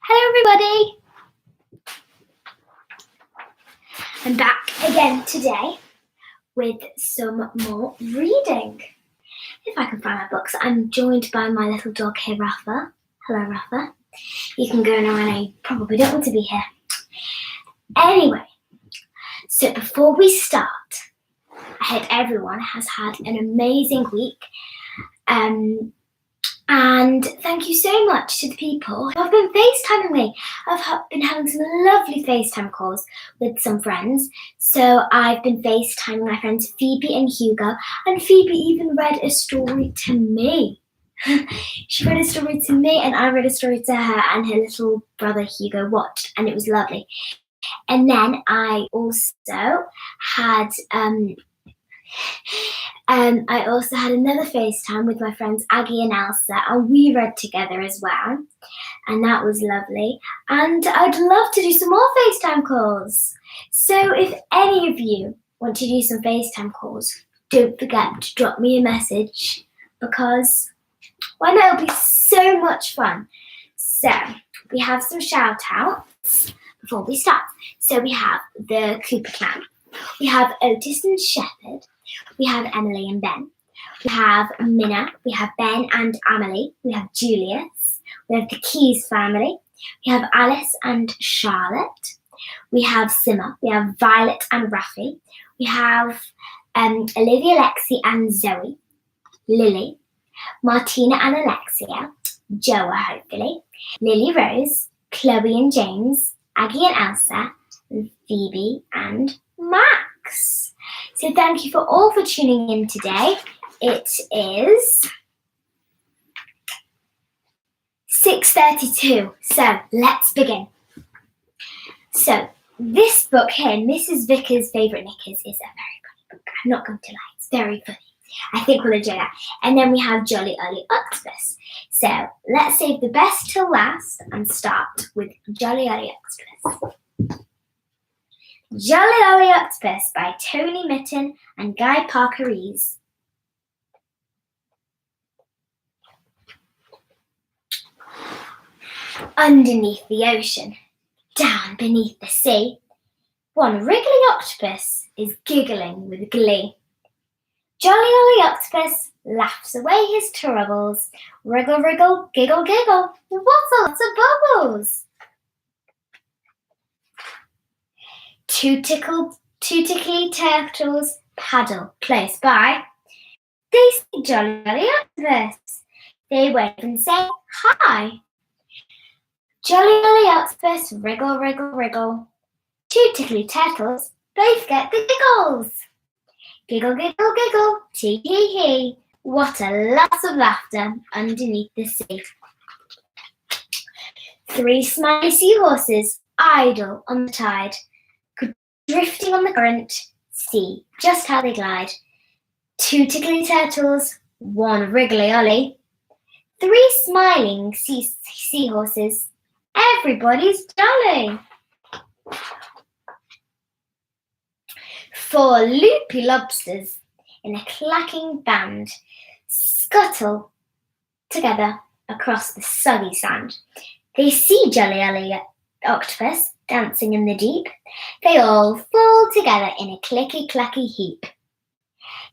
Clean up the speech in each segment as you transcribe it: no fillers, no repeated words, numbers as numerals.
Hello everybody! I'm back again today with some more reading. If I can find my books, I'm joined by my little dog here, Rafa. Hello Rafa. You can go now, I know you probably don't want to be here. Anyway, so before we start, I hope everyone has had an amazing week. And thank you so much to the people who have been FaceTiming me. I've been having some lovely FaceTime calls with some friends. So I've been FaceTiming my friends Phoebe and Hugo, and Phoebe even read a story to me. She read a story to me and I read a story to her, and her little brother Hugo watched, and it was lovely. And then I also had another FaceTime with my friends Aggie and Elsa, and we read together as well, and that was lovely. And I'd love to do some more FaceTime calls. So if any of you want to do some FaceTime calls, don't forget to drop me a message, because why not? It'll be so much fun. So we have some shout outs before we start. So we have the Cooper clan, we have Otis and Shepherd, we have Emily and Ben, we have Minna, we have Ben and Amelie, we have Julius, we have the Keys family, we have Alice and Charlotte, we have Simma, we have Violet and Rafi, we have Olivia, Lexi and Zoe, Lily, Martina and Alexia, Joa hopefully, Lily Rose, Chloe and James, Aggie and Elsa, and Phoebe and Max. So thank you all for tuning in today. It is 6:32, so let's begin. So this book here, Mrs. Vickers' Favourite Knickers, is a very funny book. I'm not going to lie, it's very funny. I think we'll enjoy that. And then we have Jolly Ollie Octopus. So let's save the best till last and start with Jolly Ollie Octopus. Jolly Ollie Octopus by Tony Mitten and Guy Parker Rees. Underneath the ocean, down beneath the sea, one wriggly octopus is giggling with glee. Jolly Ollie Octopus laughs away his troubles. Wriggle, wriggle, giggle, giggle. What a lot of bubbles! Two tickly turtles paddle close by. They see Jolly Ollie Octopus. They wave and say hi. Jolly Ollie Octopus wriggle, wriggle, wriggle. Two tickly turtles both get the giggles. Giggle, giggle, giggle, tee hee hee. What a lot of laughter underneath the sea. Three smiley seahorses idle on the tide, drifting on the current, see just how they glide. Two tickly turtles, one wriggly Ollie, three smiling seahorses. Everybody's jolly. Four loopy lobsters in a clacking band scuttle together across the soggy sand. They see Jolly Ollie Octopus dancing in the deep. They all fall together in a clicky-clacky heap.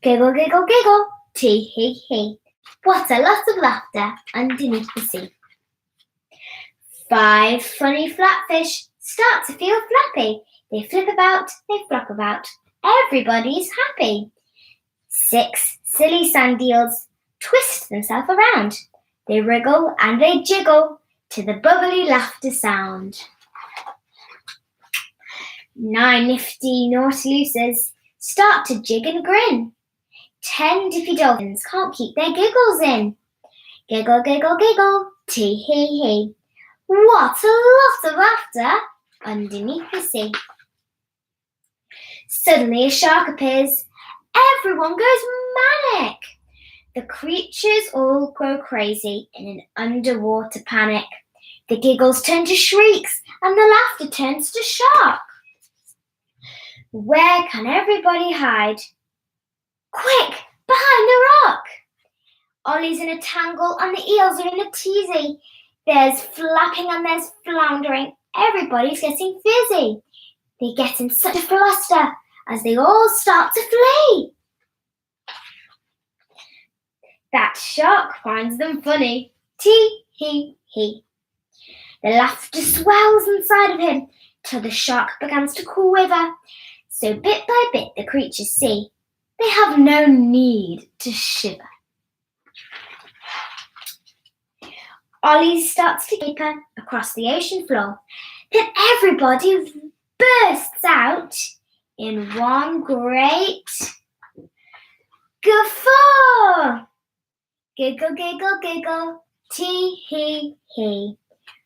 Giggle, giggle, giggle, tee hee hee. What a lot of laughter underneath the sea. Five funny flatfish start to feel flappy. They flip about, they flop about. Everybody's happy. Six silly sand eels twist themselves around. They wriggle and they jiggle to the bubbly laughter sound. Nine nifty Nautiluses start to jig and grin. 10 dippy dolphins can't keep their giggles in. Giggle, giggle, giggle, tee hee hee. What a lot of laughter underneath the sea. Suddenly a shark appears. Everyone goes manic. The creatures all go crazy in an underwater panic. The giggles turn to shrieks and the laughter turns to shock. Where can everybody hide? Quick, behind the rock! Ollie's in a tangle and the eels are in a teasy. There's flapping and there's floundering. Everybody's getting busy. They get in such a fluster as they all start to flee. That shark finds them funny. Tee-hee-hee. The laughter swells inside of him till the shark begins to quiver. So bit by bit the creatures see they have no need to shiver. Ollie starts to caper across the ocean floor. Then everybody bursts out in one great guffaw. Giggle, giggle, giggle, tee-hee-hee.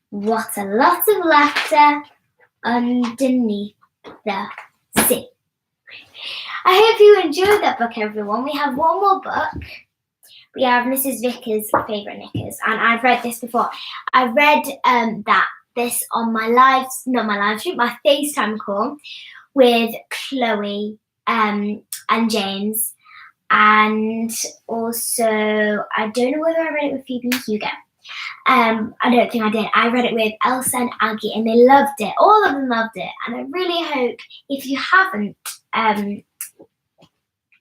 What a lot of laughter underneath the sea. I hope you enjoyed that book, everyone. We have one more book. We have Mrs. Vickers' Favourite Knickers, and I've read this before. I read this on my FaceTime call with Chloe and James, and also I don't know whether I read it with Phoebe and Hugo. I don't think I did. I read it with Elsa and Aggie, and they loved it. All of them loved it, and I really hope if you haven't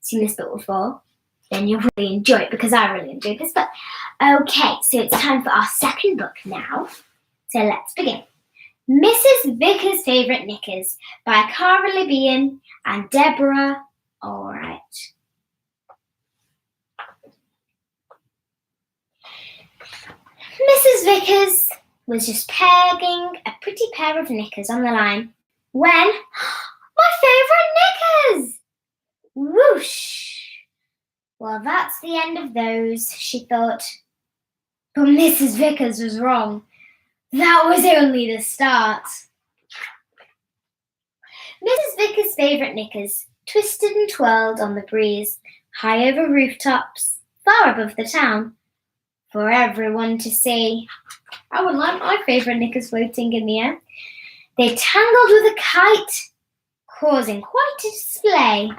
seen this book before, then you'll really enjoy it, because I really enjoyed this book. Okay, so it's time for our second book now. So let's begin. Mrs. Vickers' Favourite Knickers by Cara Libyan and Deborah Allwright. Mrs. Vickers was just pegging a pretty pair of knickers on the line when my favourite knickers! Whoosh! Well, that's the end of those, she thought. But Mrs. Vickers was wrong. That was only the start. Mrs. Vickers' favourite knickers twisted and twirled on the breeze, high over rooftops, far above the town, for everyone to see. I would like my favourite knickers floating in the air. They tangled with a kite, causing quite a display.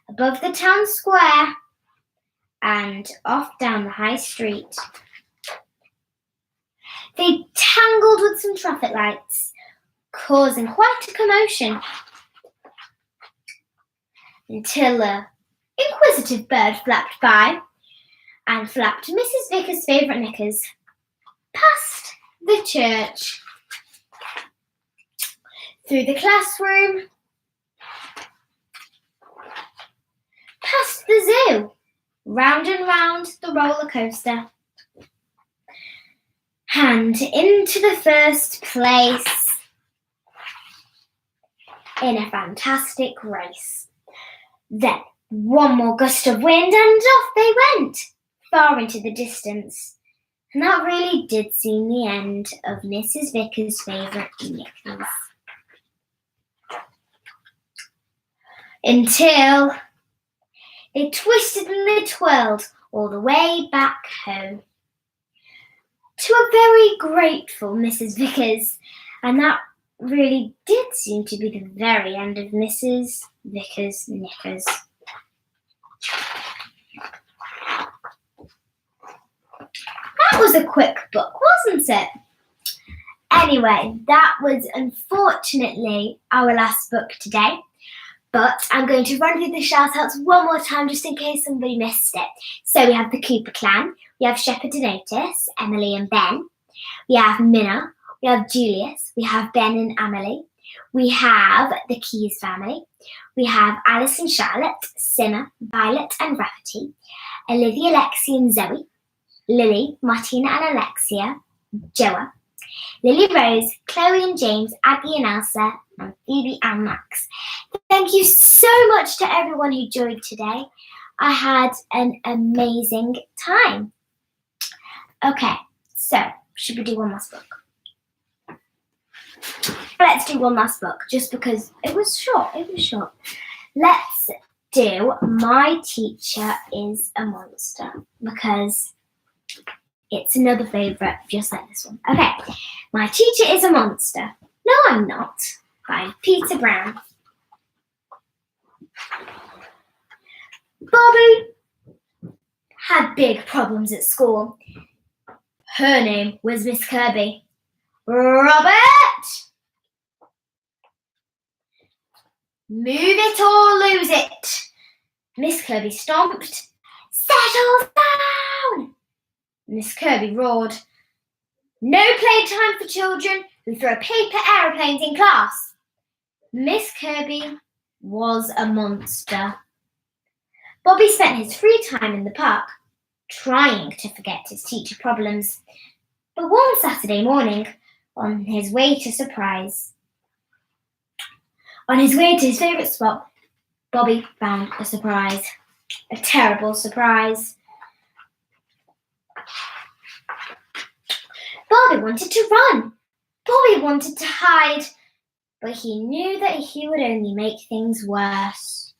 Above the town square and off down the high street. They tangled with some traffic lights, causing quite a commotion, until an inquisitive bird flapped by and flapped Mrs. Vickers' favourite knickers past the church, through the classroom, past the zoo, round and round the roller coaster, and into the first place in a fantastic race. Then one more gust of wind and off they went, far into the distance. And that really did seem the end of Mrs. Vickers' favourite knickers. Until they twisted and they twirled all the way back home to a very grateful Mrs. Vickers, and that really did seem to be the very end of Mrs. Vickers' knickers. That was a quick book, wasn't it? Anyway, that was unfortunately our last book today. But I'm going to run through the shout-outs one more time just in case somebody missed it. So we have the Cooper clan, we have Shepherd and Otis, Emily and Ben, we have Minna, we have Julius, we have Ben and Amelie, we have the Keys family, we have Alice and Charlotte, Simmer, Violet and Rafferty, Olivia, Lexi and Zoe, Lily, Martina and Alexia, Joa, Lily Rose, Chloe and James, Aggie and Elsa, and Phoebe and Max. Thank you so much to everyone who joined today. I had an amazing time. Okay, so should we do one last book? Let's do one last book, just because it was short. Let's do My Teacher is a Monster, because it's another favourite, just like this one. Okay, My Teacher is a Monster. No, I'm Not, by Peter Brown. Bobby had big problems at school. Her name was Miss Kirby. Robert! Move it or lose it. Miss Kirby stomped. Settle down! Miss Kirby roared. No playtime for children who throw paper aeroplanes in class. Miss Kirby was a monster. Bobby spent his free time in the park, trying to forget his teacher problems. But one Saturday morning, on his way to his favourite spot, Bobby found a surprise. A terrible surprise. Bobby wanted to run. Bobby wanted to hide. But he knew that he would only make things worse.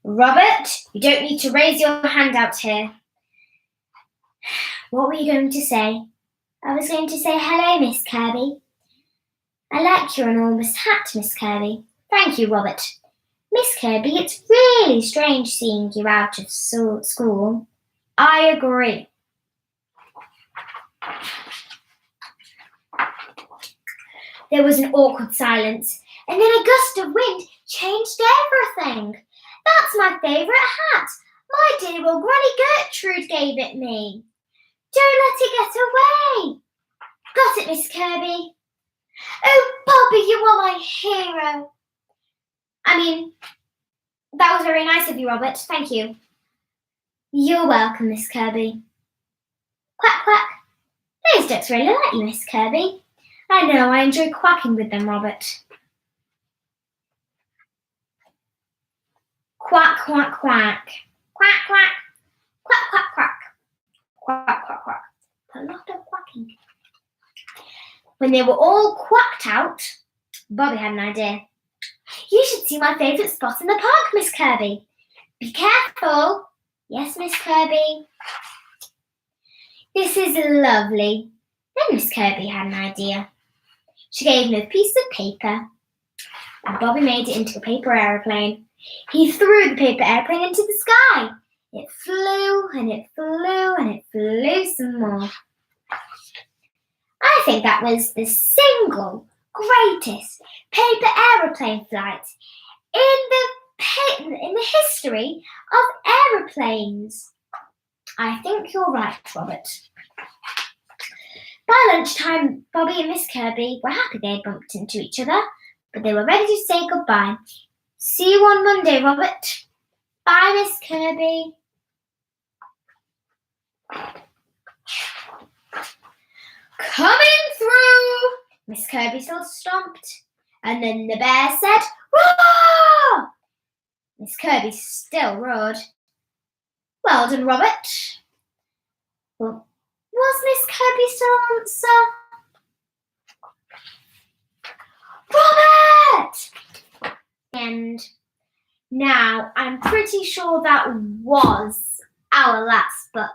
Robert, you don't need to raise your hand out here. What were you going to say? I was going to say hello, Miss Kirby. I like your enormous hat, Miss Kirby. Thank you, Robert. Miss Kirby, it's really strange seeing you out of school. I agree. There was an awkward silence, and then a gust of wind changed everything. That's my favourite hat. My dear old Granny Gertrude gave it me. Don't let it get away. Got it, Miss Kirby. Oh, Bobby, you are my hero. That was very nice of you, Robert. Thank you. You're welcome, Miss Kirby. Quack, quack. Those ducks really like you, Miss Kirby. I know, I enjoy quacking with them, Robert. Quack, quack, quack. Quack, quack. Quack, quack, quack. Quack, quack, quack. A lot of quacking. When they were all quacked out, Bobby had an idea. You should see my favourite spot in the park, Miss Kirby. Be careful. Yes, Miss Kirby. This is lovely. Then Miss Kirby had an idea. She gave him a piece of paper, and Bobby made it into a paper aeroplane. He threw the paper aeroplane into the sky. It flew and it flew and it flew some more. I think that was the single greatest paper aeroplane flight in the history of aeroplanes. I think you're right, Robert. By lunchtime, Bobby and Miss Kirby were happy they had bumped into each other, but they were ready to say goodbye. See you on Monday, Robert. Bye, Miss Kirby. Coming through! Miss Kirby still stomped, and then the bear said, roar! Miss Kirby still roared. Well done, Robert. Well, was Miss Kirby still on answer? Robert! And now I'm pretty sure that was our last book.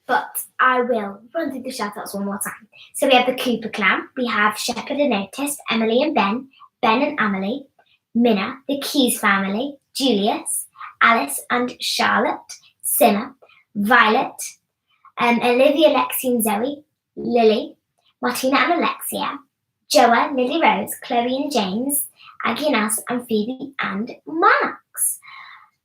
But I will run through the shout-outs one more time. So we have the Cooper Clan, we have Shepherd and Otis, Emily and Ben, Ben and Amelie, Minna, the Keys family, Julius, Alice and Charlotte, Simmer, Violet, Olivia, Lexi and Zoe, Lily, Martina and Alexia, Joa, Lily Rose, Chloe and James, Aggie and Alice, and Phoebe and Max.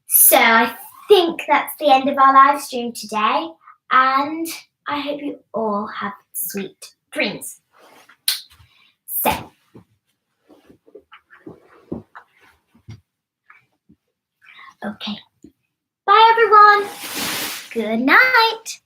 So I think that's the end of our live stream today. And I hope you all have sweet dreams. So, okay. Bye, everyone. Good night.